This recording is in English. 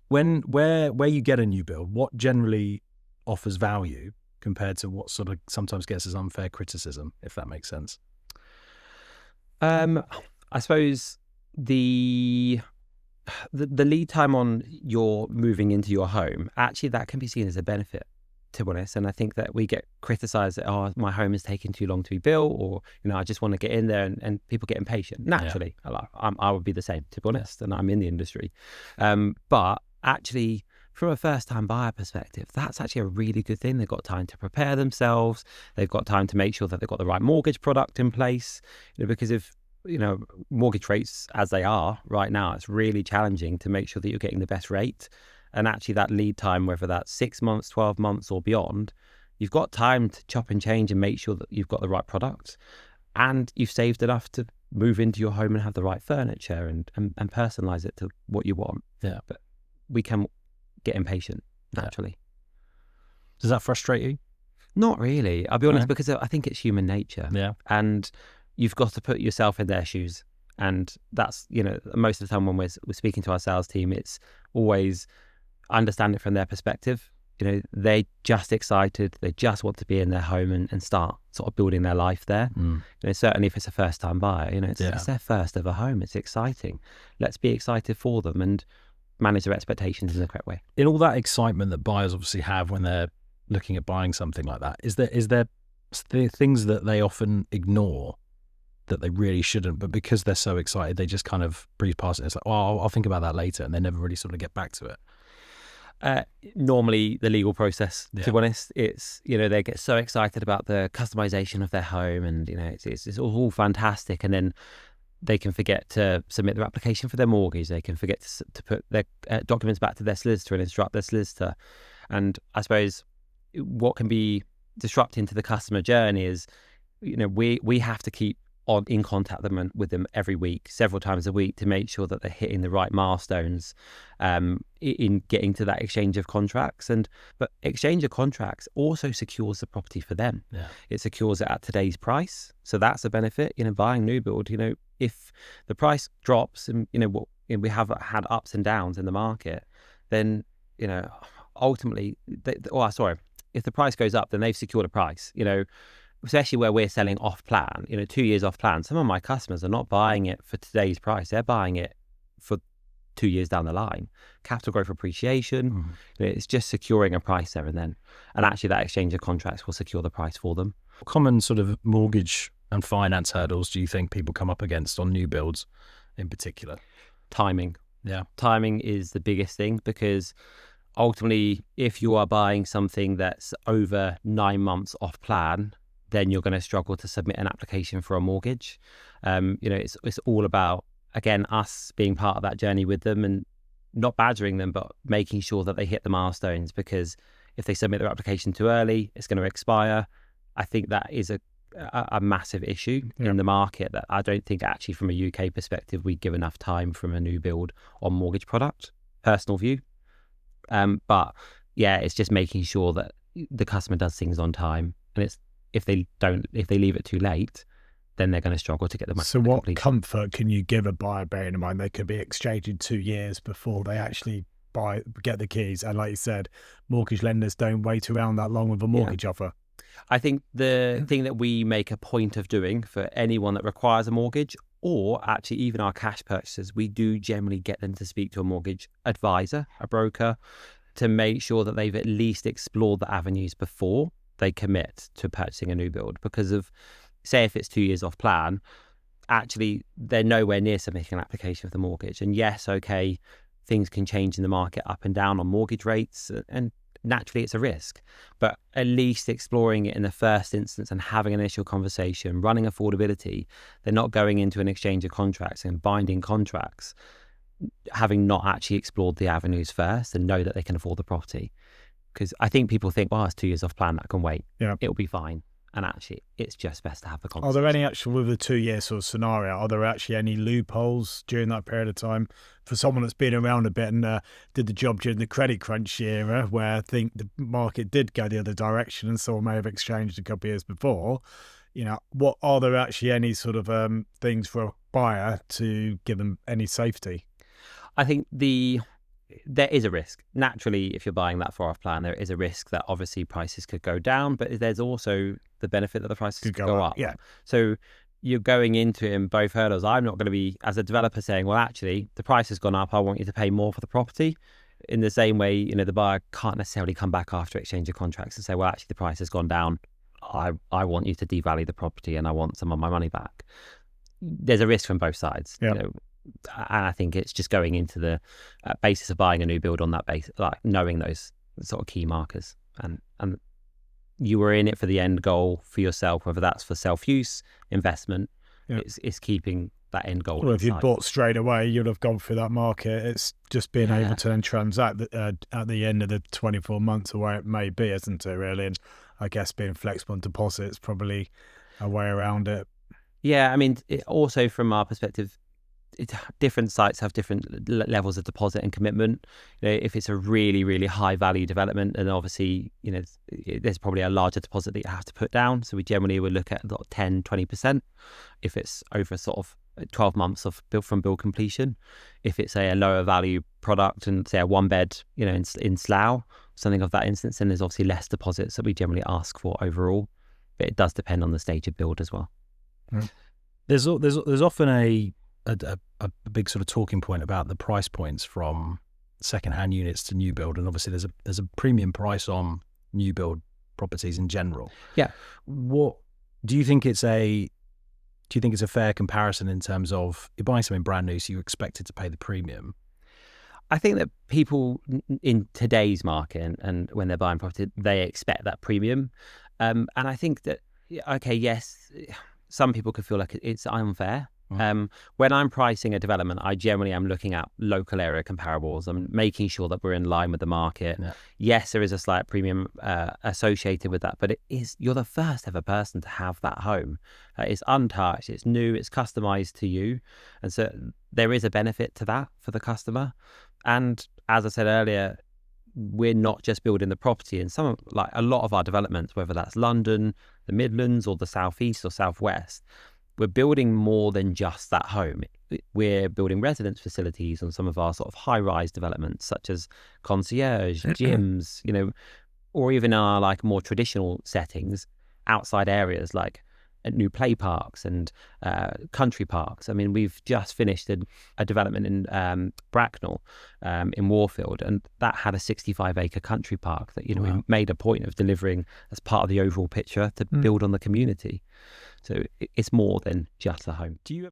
Where you get a new build, what generally offers value compared to what sort of sometimes gets as unfair criticism, if that makes sense? I suppose the lead time on your moving into your home, actually that can be seen as a benefit, to be honest. And I think that we get criticised that, oh, my home is taking too long to be built, or, I just want to get in there, and people get impatient. Naturally, I would be the same, to be honest, and I'm in the industry. But actually, from a first-time buyer perspective, that's actually a really good thing. They've got time to prepare themselves. They've got time to make sure that they've got the right mortgage product in place, because if mortgage rates as they are right now, it's really challenging to make sure that you're getting the best rate. And actually that lead time, whether that's 6 months, 12 months or beyond, you've got time to chop and change and make sure that you've got the right product, and you've saved enough to move into your home and have the right furniture and personalize it to what you want. Yeah. But we can get impatient, naturally. Yeah. Does that frustrate you? Not really, I'll be honest, because I think it's human nature. Yeah. And you've got to put yourself in their shoes. And that's, most of the time when we're speaking to our sales team, it's always understand it from their perspective. They're just excited. They just want to be in their home and start sort of building their life there. Certainly if it's a first time buyer, it's their first ever home. It's exciting. Let's be excited for them and manage their expectations in the correct way. In all that excitement that buyers obviously have when they're looking at buying something like that, is there things that they often ignore that they really shouldn't, but because they're so excited, they just kind of breeze past it? It's like, oh, I'll think about that later, and they never really sort of get back to it. Normally the legal process, to be honest, it's, they get so excited about the customization of their home, and, it's all fantastic. And then they can forget to submit their application for their mortgage. They can forget to put their documents back to their solicitor and instruct their solicitor. And I suppose what can be disrupting to the customer journey is, we have to keep in contact with them every week, several times a week, to make sure that they're hitting the right milestones in getting to that exchange of contracts. But exchange of contracts also secures the property for them. Yeah. It secures it at today's price, so that's a benefit. Buying new build, if the price drops, and we have had ups and downs in the market, then ultimately, if the price goes up, then they've secured a price. Especially where we're selling off plan, 2 years off plan. Some of my customers are not buying it for today's price. They're buying it for 2 years down the line. Capital growth appreciation. It's just securing a price there and then. And actually that exchange of contracts will secure the price for them. What common sort of mortgage and finance hurdles do you think people come up against on new builds in particular? Timing. Yeah. Timing is the biggest thing, because ultimately, if you are buying something that's over 9 months off plan, then you're going to struggle to submit an application for a mortgage. It's all about, again, us being part of that journey with them and not badgering them, but making sure that they hit the milestones, because if they submit their application too early, it's going to expire. I think that is a massive issue in the market, that I don't think actually from a UK perspective we give enough time from a new build on mortgage product. Personal view. But yeah, it's just making sure that the customer does things on time, and if they leave it too late, then they're going to struggle to get the money. So what comfort can you give a buyer, bearing in mind they could be exchanged in 2 years before they actually get the keys? And like you said, mortgage lenders don't wait around that long with a mortgage offer. I think the thing that we make a point of doing for anyone that requires a mortgage, or actually even our cash purchasers, we do generally get them to speak to a mortgage advisor, a broker, to make sure that they've at least explored the avenues before they commit to purchasing a new build. Because of, say, if it's 2 years off plan, actually they're nowhere near submitting an application for the mortgage. And yes, okay, things can change in the market up and down on mortgage rates, and naturally it's a risk, but at least exploring it in the first instance and having an initial conversation, running affordability. They're not going into an exchange of contracts and binding contracts, having not actually explored the avenues first and know that they can afford the property. Because I think people think, well, it's 2 years off plan, that can wait. Yeah. It'll be fine. And actually, it's just best to have the conversation. Are there any actual, with a 2 year sort of scenario, are there actually any loopholes during that period of time for someone that's been around a bit and did the job during the credit crunch era, where I think the market did go the other direction and someone may have exchanged a couple of years before? What are there actually any sort of things for a buyer to give them any safety? I think there is a risk. Naturally, if you're buying that far off plan, there is a risk that obviously prices could go down, but there's also the benefit that the prices could go up. Yeah. So you're going into it in both hurdles. I'm not going to be, as a developer, saying, well, actually, the price has gone up. I want you to pay more for the property. In the same way, the buyer can't necessarily come back after exchange of contracts and say, well, actually, the price has gone down. I want you to devalue the property and I want some of my money back. There's a risk from both sides. Yeah. And I think it's just going into the basis of buying a new build on that basis, like knowing those sort of key markers, and you were in it for the end goal for yourself, whether that's for self-use, investment. Yeah. It's keeping that end goal. Well, if you inside. bought straight away, you'd have gone through that market. It's just being able to then transact at the end of the 24 months or where it may be, isn't it, really? And I guess being flexible on deposits probably a way around it. Yeah, I mean, also from our perspective, different sites have different levels of deposit and commitment. If it's a really, really high value development, and obviously, there's probably a larger deposit that you have to put down. So we generally would look at 10, 20% if it's over sort of 12 months of from build completion. If it's a lower value product and say a one bed, in Slough, something of that instance, then there's obviously less deposits that we generally ask for overall. But it does depend on the stage of build as well. Mm. There's often a big sort of talking point about the price points from second-hand units to new build, and obviously there's a premium price on new build properties in general. Yeah. What do you think it's a fair comparison in terms of you're buying something brand new, so you're expected to pay the premium? I think that people in today's market and when they're buying property, they expect that premium, and I think that yes, some people could feel like it's unfair. When I'm pricing a development, I generally am looking at local area comparables. I'm making sure that we're in line with the market. Yeah. Yes, there is a slight premium associated with that, but you're the first ever person to have that home. It's untouched, it's new, it's customized to you, and so there is a benefit to that for the customer. And as I said earlier, we're not just building the property. And a lot of our developments, whether that's London, the Midlands, or the Southeast or Southwest, we're building more than just that home. We're building residence facilities on some of our sort of high-rise developments, such as concierge, gyms, or even our more traditional settings, outside areas like new play parks and country parks. I mean, we've just finished a development in Bracknell in Warfield, and that had a 65-acre country park that Wow. we made a point of delivering as part of the overall picture to build on the community. So it's more than just a home. Do you